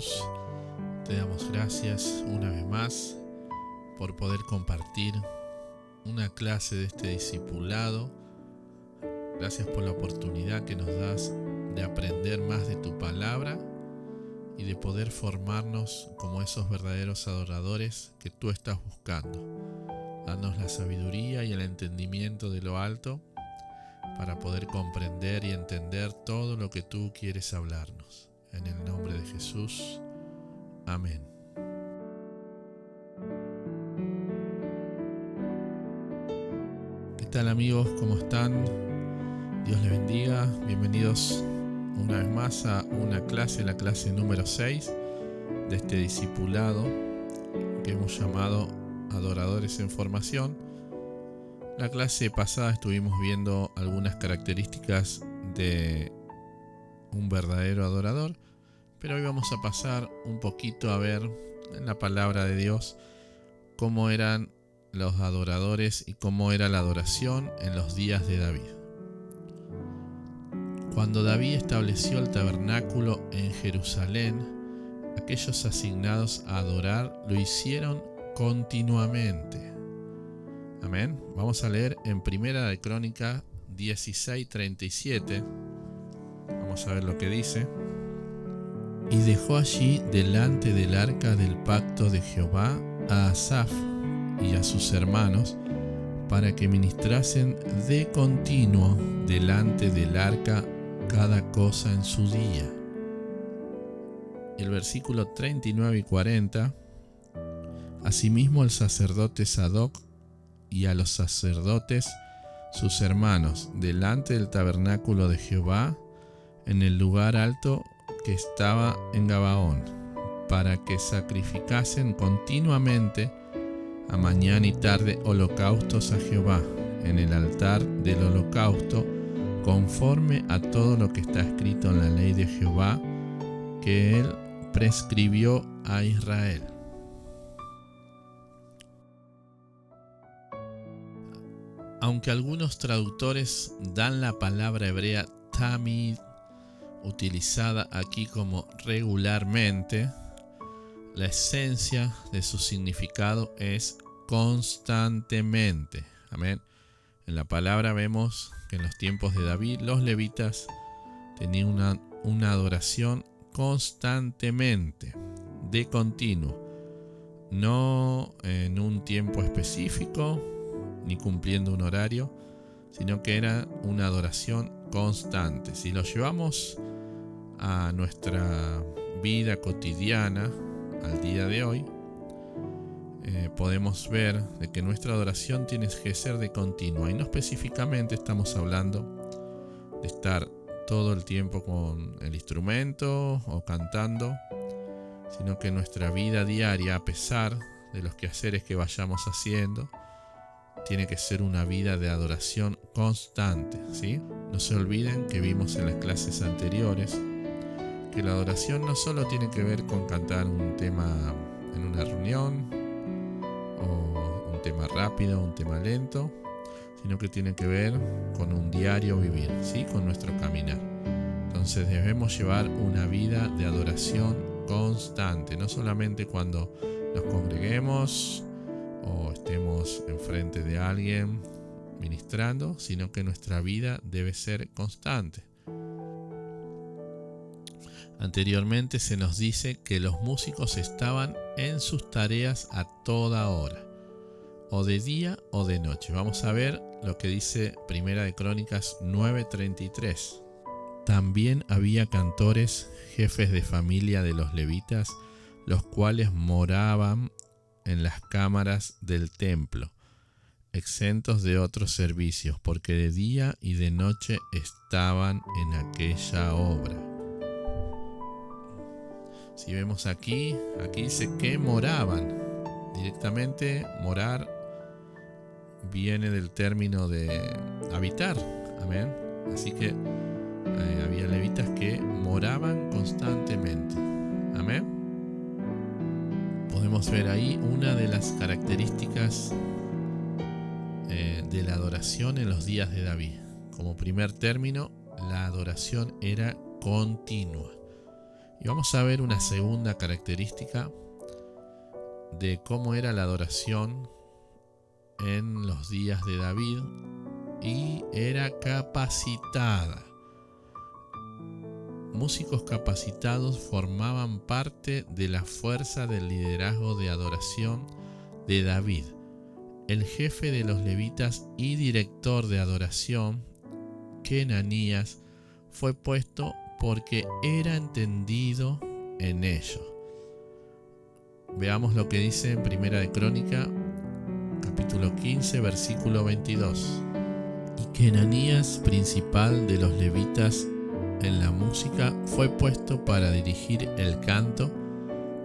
Jesús, te damos gracias una vez más por poder compartir una clase de este discipulado. Gracias por la oportunidad que nos das de aprender más de tu palabra y de poder formarnos como esos verdaderos adoradores que tú estás buscando. Danos la sabiduría y el entendimiento de lo alto para poder comprender y entender todo lo que tú quieres hablarnos. En el nombre de Jesús. Amén. ¿Qué tal, amigos? ¿Cómo están? Dios les bendiga. Bienvenidos una vez más a una clase, la clase número 6 de este discipulado que hemos llamado Adoradores en Formación. La clase pasada estuvimos viendo algunas características de un verdadero adorador, pero hoy vamos a pasar un poquito a ver en la palabra de Dios cómo eran los adoradores y cómo era la adoración en los días de David. Cuando David estableció el tabernáculo en Jerusalén, aquellos asignados a adorar lo hicieron continuamente. Amén. Vamos a leer en Primera de Crónicas 16:37. Vamos a ver lo que dice. Y dejó allí delante del arca del pacto de Jehová a Asaf y a sus hermanos para que ministrasen de continuo delante del arca cada cosa en su día. Y el versículo 39 y 40. Asimismo el sacerdote Sadoc y a los sacerdotes sus hermanos delante del tabernáculo de Jehová en el lugar alto que estaba en Gabaón, para que sacrificasen continuamente a mañana y tarde holocaustos a Jehová en el altar del holocausto, conforme a todo lo que está escrito en la ley de Jehová que él prescribió a Israel. Aunque algunos traductores dan la palabra hebrea tamid, utilizada aquí como regularmente, la esencia de su significado es constantemente. Amén. En la palabra vemos que en los tiempos de David los levitas tenían una adoración constantemente, de continuo, no en un tiempo específico ni cumpliendo un horario, sino que era una adoración constante. Si lo llevamos a nuestra vida cotidiana, al día de hoy, podemos ver de que nuestra adoración tiene que ser de continua, y no específicamente estamos hablando de estar todo el tiempo con el instrumento o cantando, sino que nuestra vida diaria, a pesar de los quehaceres que vayamos haciendo, tiene que ser una vida de adoración constante, ¿sí? No se olviden que vimos en las clases anteriores que la adoración no solo tiene que ver con cantar un tema en una reunión o un tema rápido, un tema lento, sino que tiene que ver con un diario vivir, ¿sí? Con nuestro caminar. Entonces debemos llevar una vida de adoración constante, no solamente cuando nos congreguemos o estemos enfrente de alguien ministrando, sino que nuestra vida debe ser constante. Anteriormente se nos dice que los músicos estaban en sus tareas a toda hora, o de día o de noche. Vamos a ver lo que dice Primera de Crónicas 9:33. También había cantores, jefes de familia de los levitas, los cuales moraban en las cámaras del templo, exentos de otros servicios, porque de día y de noche estaban en aquella obra. Si vemos aquí dice que moraban. Directamente morar viene del término de habitar. Amén. Así que había levitas que moraban constantemente. Amén. Podemos ver ahí una de las características de la adoración en los días de David. Como primer término, la adoración era continua. Y vamos a ver una segunda característica de cómo era la adoración en los días de David, y era capacitada. Músicos capacitados formaban parte de la fuerza del liderazgo de adoración de David. El jefe de los levitas y director de adoración, Kenanías, fue puesto porque era entendido en ello. Veamos lo que dice en Primera de Crónica, capítulo 15, versículo 22. Y Kenanías, principal de los levitas en la música, fue puesto para dirigir el canto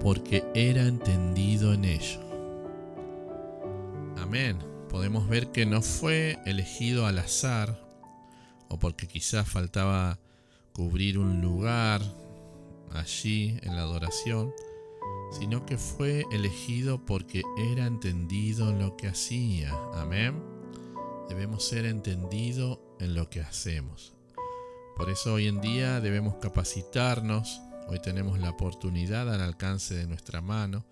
porque era entendido en ello. Amén. Podemos ver que no fue elegido al azar, o porque quizás faltaba cubrir un lugar allí en la adoración, sino que fue elegido porque era entendido en lo que hacía. Amén. Debemos ser entendidos en lo que hacemos. Por eso hoy en día debemos capacitarnos. Hoy tenemos la oportunidad al alcance de nuestra mano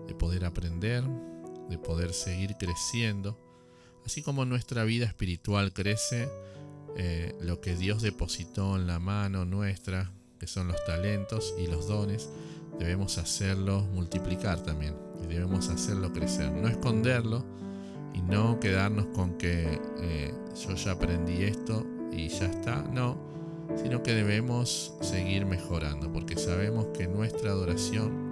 de poder aprender, de poder seguir creciendo. Así como nuestra vida espiritual crece, lo que Dios depositó en la mano nuestra, que son los talentos y los dones, debemos hacerlo multiplicar también, y debemos hacerlo crecer, no esconderlo y no quedarnos con que yo ya aprendí esto y ya está, no, sino que debemos seguir mejorando, porque sabemos que nuestra adoración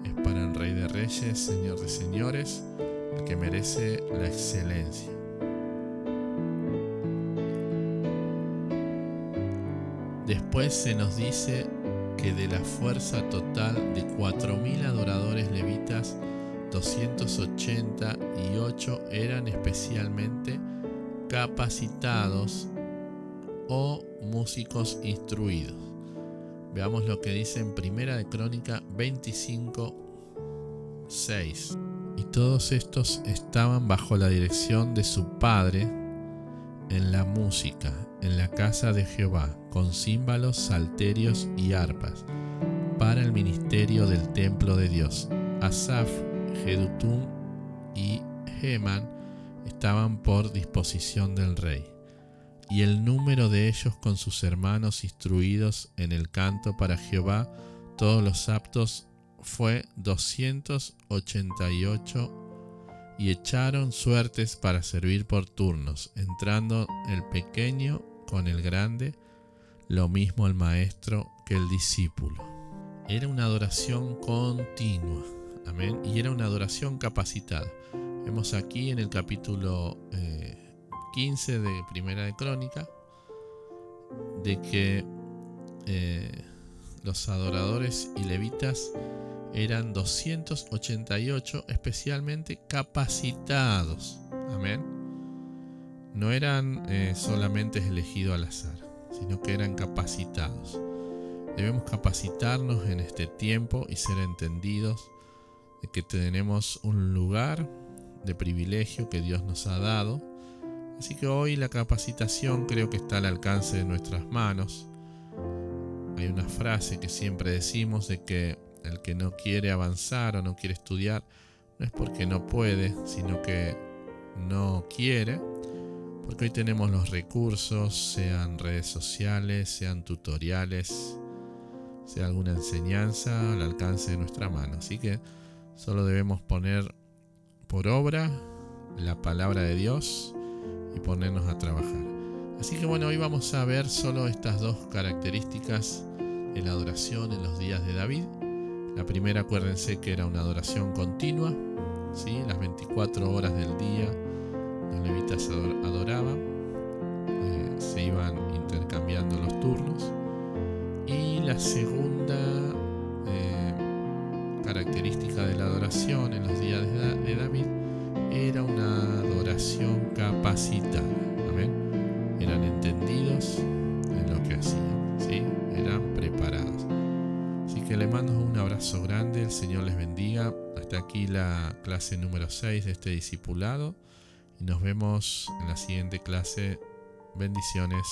es para el Rey de Reyes, Señor de Señores, el que merece la excelencia. Después se nos dice que de la fuerza total de 4.000 adoradores levitas, 288 eran especialmente capacitados o músicos instruidos. Veamos lo que dice en Primera de Crónica 25:6. Y todos estos estaban bajo la dirección de su padre en la música, en la casa de Jehová, con címbalos, salterios y arpas, para el ministerio del templo de Dios. Asaf, Jedutún y Heman estaban por disposición del rey, y el número de ellos con sus hermanos instruidos en el canto para Jehová, todos los aptos, fue 288, y echaron suertes para servir por turnos, entrando el pequeño con el grande, lo mismo el maestro que el discípulo. Era una adoración continua, amén, y era una adoración capacitada. Vemos aquí en el capítulo 15 de Primera de Crónica de que los adoradores y levitas eran 288 especialmente capacitados. Amén. No eran solamente elegidos al azar, sino que eran capacitados. Debemos capacitarnos en este tiempo y ser entendidos de que tenemos un lugar de privilegio que Dios nos ha dado. Así que hoy la capacitación creo que está al alcance de nuestras manos. Hay una frase que siempre decimos de que el que no quiere avanzar o no quiere estudiar no es porque no puede, sino que no quiere, porque hoy tenemos los recursos, sean redes sociales, sean tutoriales, sea alguna enseñanza al alcance de nuestra mano. Así que solo debemos poner por obra la palabra de Dios y ponernos a trabajar. Así que bueno, hoy vamos a ver solo estas dos características de la adoración en los días de David. La primera, acuérdense que era una adoración continua, ¿sí? Las 24 horas del día los levitas adoraban, se iban intercambiando los turnos. Y la segunda característica de la adoración en los días de David era una adoración capacitada. ¿Amén? Eran entendidos en lo que hacían, ¿sí? Eran preparados. Así que les mando un abrazo grande, el Señor les bendiga. Hasta aquí la clase número 6 de este discipulado y nos vemos en la siguiente clase. Bendiciones.